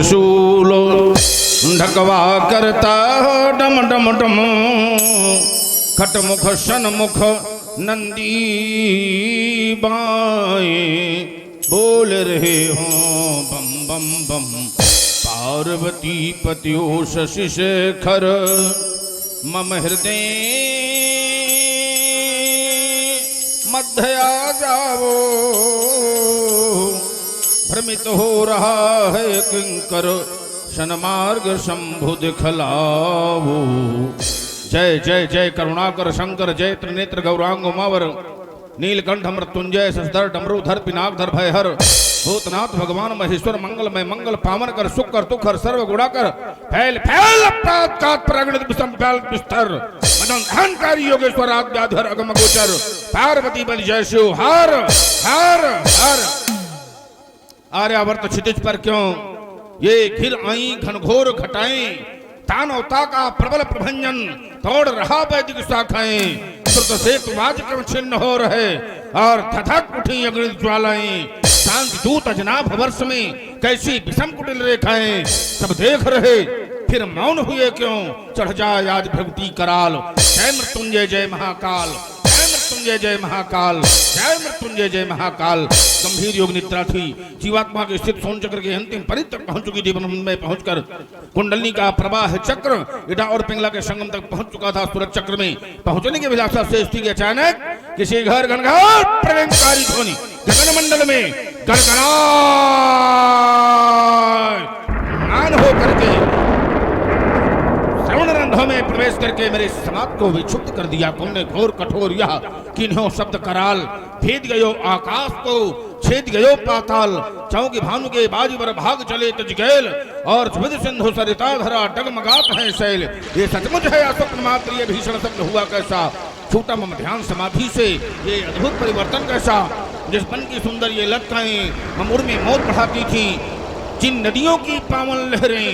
शूल ढकवा करता हो डम डम डम खटमुख सन्मुख नंदी बाए बोल रहे हो बम बम बम। पार्वती पतियो शशि शेखर मम हृदय मध्य आ जाओ। भ्रमित हो रहा है किंकर शनमार्ग शंभु दिखलाओ। जय जय जय करुणाकर शंकर जय त्रिनेत्र गौरांग उमावर नीलकंठ मृत्युंजय ससधर डमरूधर पिनाकधर भयहर भूतनाथ भगवान महेश्वर मंगलमय मंगल पावन कर सुख कर दुख हर सर्व गुणाकर फैल फैल अपराध प्रगणित विषम फैल विस्तर मदन अहंकारी योगेश्वर आद्याधर अगम गोचर पार्वती बल जय शिव हर हर हर। आर्यावर्त क्षितिज पर क्यों ये घिर आई घनघोर घटाएं तानवता का प्रबल प्रभंजन तोड़ रहा वैदिक शाखाएं। श्रुत से तुमाज क्रम छिन्न हो रहे और धधक उठी अग्नि ज्वालाएं। शांति दूत अजनाभ वर्ष में कैसी विषम कुटिल रेखाएं सब देख रहे फिर मौन हुए क्यों। चढ़ जाए आज भगवती कराल जय मृत्युंजय जय महाकाल जय मृत्युंजय जय महाकाल जय मृत्युंजय जय महाकाल। गंभीर योग निद्रा थी जीवात्मा के स्थित सोन चक्र के अंतिम परिध तक पहुंच चुकी थी। में पहुंचकर कुंडलनी का प्रवाह चक्र इडा और पिंगला के संगम तक पहुंच चुका था। सूरज चक्र में पहुंचने के अभिलाषा से स्थिति के अचानक किसी घर घनघोर प्रलयंकारी ध्वनि गगन मंडल में गड़गड़ा हो करके श्रवण रंध्रों में प्रवेश करके मेरे समाज को विक्षुब्ध कर दिया। तुमने घोर कठोर यह किन्हों शब्द कराल भेद गयो आकाश को छेद गयो पाताल। चौकी भानु के बाजी पर भाग चले तजगैल और सुविध सिंधु सरिता धरा डगमगात है शैल। ये सचमुच है अस्वप्न मात्र ये भीषण शब्द हुआ कैसा। छूटा मम ध्यान समाधि से ये अद्भुत परिवर्तन कैसा। जिस बन की सुंदर ये लताएं ममुर में मौत बढ़ाती थी जिन नदियों की पावन लहरें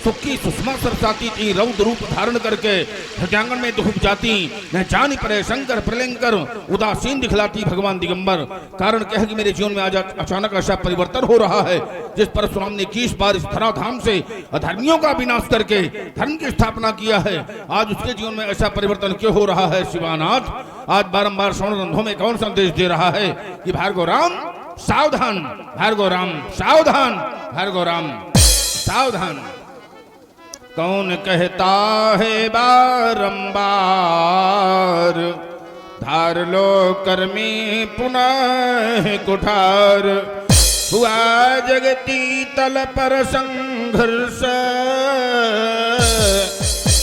सुखी सुषमा सरसाती थी रौद्र रूप धारण करके हृदयांगन में दुख जाती न जानी पड़े शंकर प्रलयंकर उदासीन दिखलाती भगवान दिगंबर। कारण क्या है कि मेरे जीवन में आज अचानक ऐसा परिवर्तन हो रहा है जिस पर परशुराम ने 21 बार इस धराधाम से अधर्मियों का विनाश करके धर्म की स्थापना किया है। आज उसके जीवन में ऐसा परिवर्तन क्यों हो रहा है शिवानाथ। आज बारंबार श्रवण रंध्रों में कौन संदेश दे रहा है कि भार्गव राम सावधान भार्गव राम सावधान भार्गव राम सावधान। कौन कहता है बारंबार धार लो कर्मी पुनः कुठार। हुआ जगती तल पर संघर्ष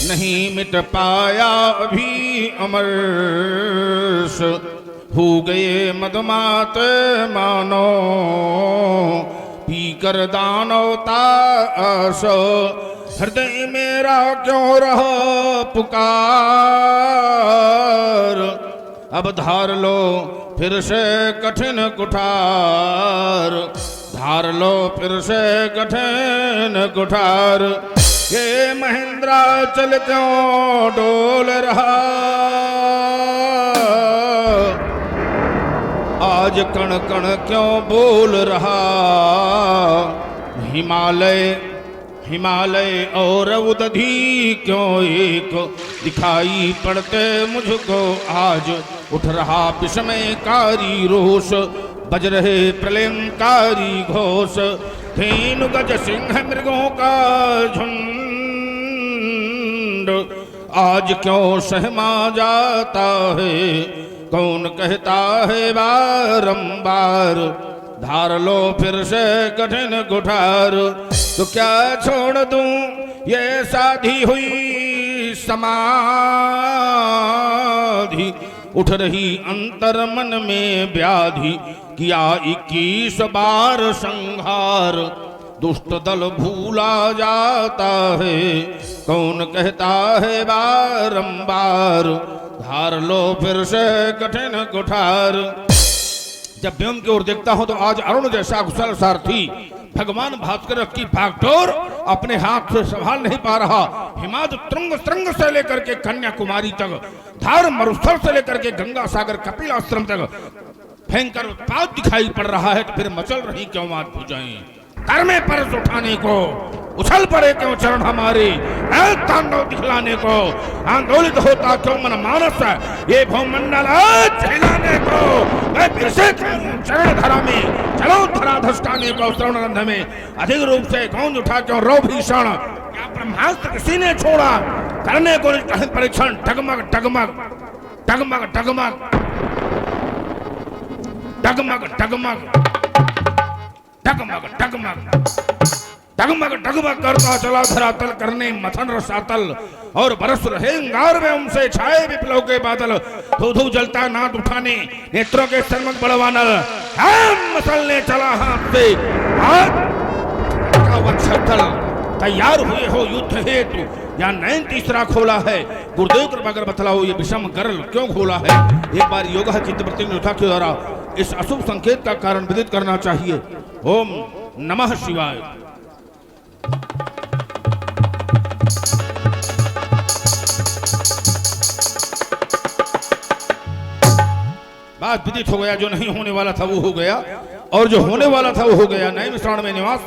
नहीं मिट पाया अभी अमरस। हो गए मदमात मानो पीकर दानवता आसो। हृदय मेरा क्यों रहो पुकार अब धार लो फिर से कठिन कुठार। धार लो फिर से कठिन कुठार। ये महेंद्राचल क्यों डोल रहा आज कण कण क्यों बोल रहा। हिमालय और उदधी क्यों एक दिखाई पड़ते मुझको आज। उठ रहा विस्मयकारी रोष बज रहे प्रलयंकारी घोष। धेनु गज सिंह मृगों का झुंड आज क्यों सहमा जाता है। कौन कहता है बारंबार धार लो फिर से कठिन कुठार। तो क्या छोड़ दूं ये साधी हुई समाधि उठ रही अंतर मन में व्याधि। किया 21 बार संहार दुष्ट दल भूला जाता है। कौन कहता है बारंबार धार लो फिर से कठिन कुठार। जब व्योम की ओर देखता हूं तो आज अरुण जैसा कुशल सारथी भगवान भास्कर की भागडोर अपने हाथ से संभाल नहीं पा रहा। हिमाद तुंग श्रृंग से लेकर के कन्याकुमारी तक धार मरुस्थल से लेकर के गंगा सागर कपिल आश्रम तक भयंकर उत्पात दिखाई पड़ रहा है। तो फिर मचल रही क्यों मात भुजाएं। कर में परस उठाने को, उछल पड़े क्यों चरण हमारे, तांडव दिखलाने को, आंदोलित होता क्यों मन मानस, ये भूमंडल झिलाने को। मैं फिर से चरण धरा में चलो धरा धसकाने को, श्रवण रंध में अधिक रूप से गूंज उठा क्यों रो भीषण, क्या ब्रह्मास्त्र किसी ने छोड़ा, करने को परीक्षण। डगमग डगमग डगमग डगमग डगमग डगमग डगमग डगमग डगमग डगमग करता चला धरातल, करने मथन रसातल और बरस रहे अंगार में उनसे छाए विप्लव के बादल। धू धू जलता नाद उठाने नेत्रों के सरमक बड़वानल, हम मसलने चला हाथ से तैयार हुए हो युद्ध हेतु, या नयन तीसरा खोला है। गुरुदेव कृपा कर बतलाओ ये विषम गर्ल क्यों खोला है। एक बार योग चित्तवृत्ति निष्ठा के द्वारा इस अशुभ संकेत का कारण विदित करना चाहिए। ओम नमः शिवाय। बात विदित हो गया, जो नहीं होने वाला था वो हो गया, और जो होने वाला था वो हो गया। नए मिश्रण में निवास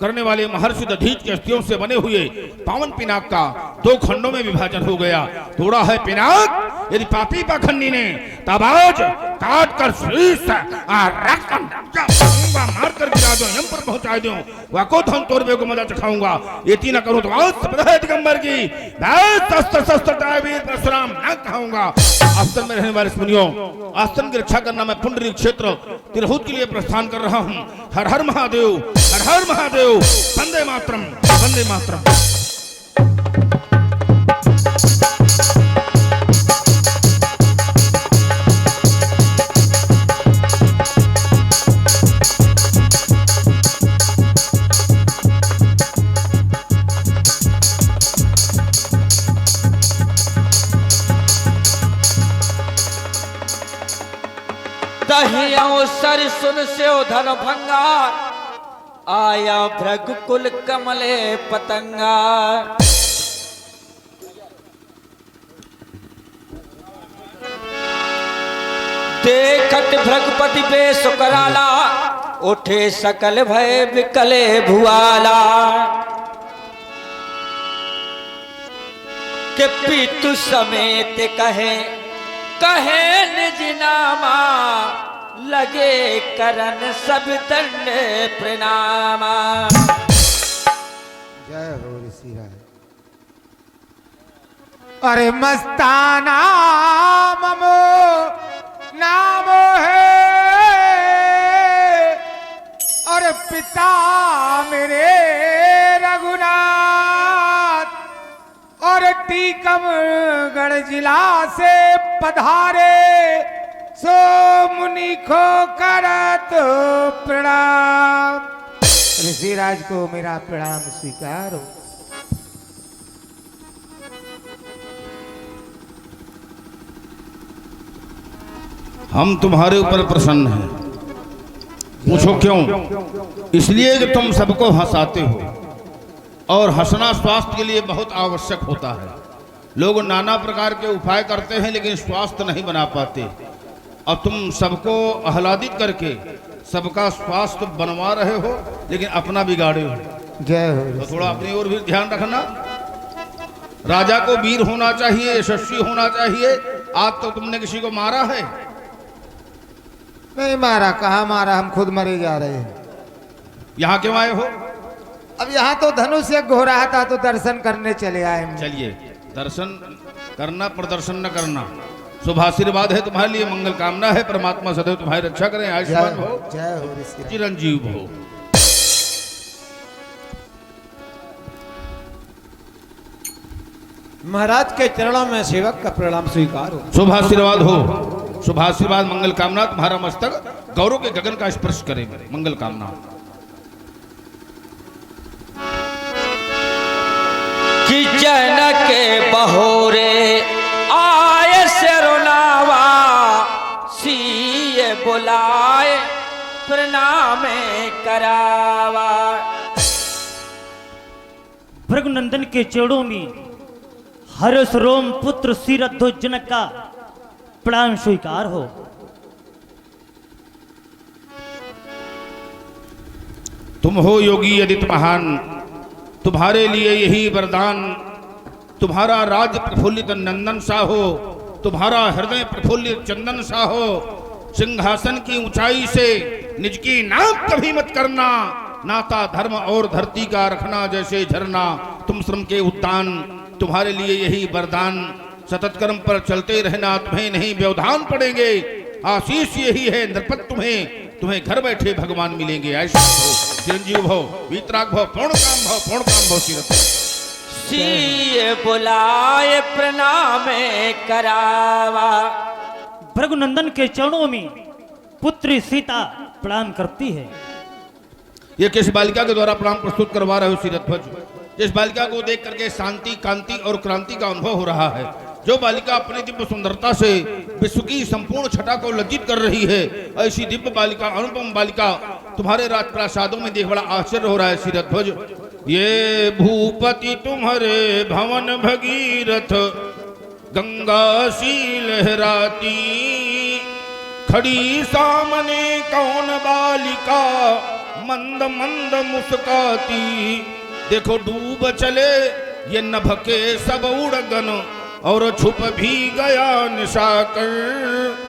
करने वाले महर्षि दधीच के अस्थियों से बने हुए पावन पिनाक का दो खंडों में विभाजन हो गया। तोड़ा है पिनाक यदि पापी पाखंडी ने, तब आज काट कर शीश मार कर गिरा दो, यम पर पहुंचा दो, वाको धन तोड़वे को मजा चखाऊंगा। ये तीन करूं तो दिगंबर की परशुराम न कहूंगा। आस्था में रहने वाले मुनियों, आस्था की रक्षा करना मैं पुंडरीक क्षेत्र तिरहुत के लिए प्रस्थान कर रहा हूं। हर हर महादेव, हर हर महादेव, वंदे मातरम, वंदे मातरम। सर सुन से धन भंगा, आया भृगुकुल कमले पतंगा। देखत भृगुपति बेश कराला, उठे सकल भय विकले भुआला। के पीतु समेत कहे कहे निज नामा, लगे करन सब दंड प्रणामा। जय हो ऋषि राय। अरे मस्ताना ममो नामो है, और पिता मेरे रघुनाथ, और टीकमगढ़ जिला से पधारे, सो मुनि को करत प्रणाम। ऋषिराज को मेरा प्रणाम स्वीकार हो। हम तुम्हारे ऊपर प्रसन्न हैं। पूछो क्यों? इसलिए कि तुम सबको हंसाते हो, और हंसना स्वास्थ्य के लिए बहुत आवश्यक होता है। लोग नाना प्रकार के उपाय करते हैं लेकिन स्वास्थ्य नहीं बना पाते, और तुम सबको आह्लादित करके सबका स्वास्थ्य बनवा रहे हो लेकिन अपना बिगाड़े हो। जय हो। तो थोड़ा अपनी ओर भी ध्यान रखना। राजा को वीर होना चाहिए, यशस्वी होना चाहिए। आज तो तुमने किसी को मारा है? नहीं मारा, कहाँ मारा, हम खुद मरे जा रहे हैं। यहाँ क्यों आए हो? अब यहाँ तो धनुष यज्ञ हो रहा था तो दर्शन करने चले आए। चलिए, दर्शन करना, प्रदर्शन न करना। शुभ आशीर्वाद है तुम्हारे लिए, मंगल कामना है। परमात्मा सदैव तुम्हारी रक्षा करें, आयुष्मान हो, जय हो ऋषि, चिरंजीव हो। महाराज के चरणों में सेवक का प्रणाम स्वीकार हो। शुभ आशीर्वाद हो, शुभ आशीर्वाद, मंगल कामना। तुम्हारा मस्तक गौरव के गगन का स्पर्श करे, मंगल कामना। कि जनक बहोरे आए शरुनावा, सीए बुलाए प्रणाम करावा। भृगुनंदन के चरणों में हर्ष रोम पुत्र सिरध्वज जनक का प्रणाम स्वीकार हो। तुम हो योगी अदित महान, तुम्हारे लिए यही वरदान। तुम्हारा राज प्रफुल्लित नंदन सा हो, तुम्हारा हृदय प्रफुल्लित चंदन सा हो। सिंहासन की ऊंचाई से निज की नाप कभी मत करना, नाता धर्म और धरती का रखना जैसे झरना। तुम श्रम के उद्यान, तुम्हारे लिए यही वरदान। सतत कर्म पर चलते रहना, तुम्हें नहीं व्यवधान पड़ेंगे। आशीष यही है नृपत तुम्हें घर बैठे भगवान मिलेंगे। ऐसा हो, चिरंजीव भव, वीतराग भव, पूर्ण काम भव सीरत। सिय बुलाए प्रणाम करावा। भृगुनंदन के चरणों में पुत्री सीता प्रणाम करती है। ये किस बालिका के द्वारा प्रणाम प्रस्तुत करवा रहे हो सीरध्वज? जिस बालिका को देख करके शांति, कांति और क्रांति का अनुभव हो रहा है, जो बालिका अपनी दिव्य सुंदरता से विश्व की संपूर्ण छटा को लज्जित कर रही है, ऐसी दिव्य बालिका, अनुपम बालिका तुम्हारे राजप्रासादों में देख बड़ा आश्चर्य हो रहा है सीरध्वज। ये भूपति तुम्हारे भवन भगीरथ, गंगा सी लहराती, खड़ी सामने कौन बालिका, मंद मंद मुस्काती। देखो डूब चले ये नभ के सब उड़गन, और छुप भी गया निशाकर।